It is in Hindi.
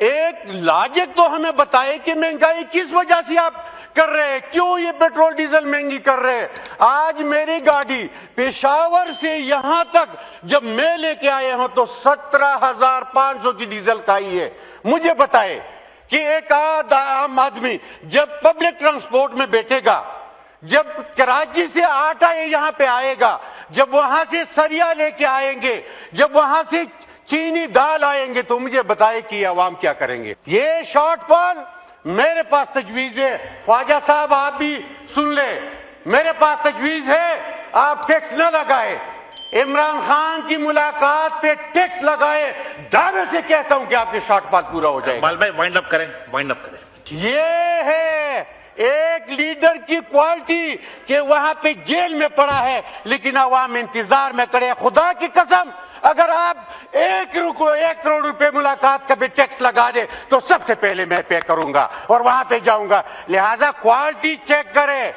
एक लॉजिक तो हमें बताए कि महंगाई किस वजह से आप कर रहे हैं, क्यों ये पेट्रोल डीजल महंगी कर रहे हैं। आज मेरी गाड़ी पेशावर से यहां तक जब मैं लेके आया हूं तो 17,500 की डीजल का ही है। मुझे बताए कि एक आम आदमी जब पब्लिक ट्रांसपोर्ट में बैठेगा, जब कराची से आटा यहां पे आएगा, जब वहां से सरिया लेके आएंगे, जब वहां से चीनी दाल आएंगे, तो मुझे बताए कि अवाम क्या करेंगे। ये शॉर्टफॉल मेरे पास तजवीज है। ख्वाजा साहब आप भी सुन ले, मेरे पास तजवीज है, आप टैक्स न लगाए। इमरान खान की मुलाकात पे टैक्स लगाए, दावे से कहता हूं कि आपके शॉर्टफॉल पूरा हो जाएगा। भाई वाइंड अप करें, वाइंड अप करें। ये है एक लीडर की क्वालिटी कि वहां पे जेल में पड़ा है लेकिन अवाम इंतजार में करे। खुदा की कसम, अगर आप 1 करोड़ रुपए मुलाकात का भी टैक्स लगा दे तो सबसे पहले मैं पे करूंगा और वहां पे जाऊंगा। लिहाजा क्वालिटी चेक करें।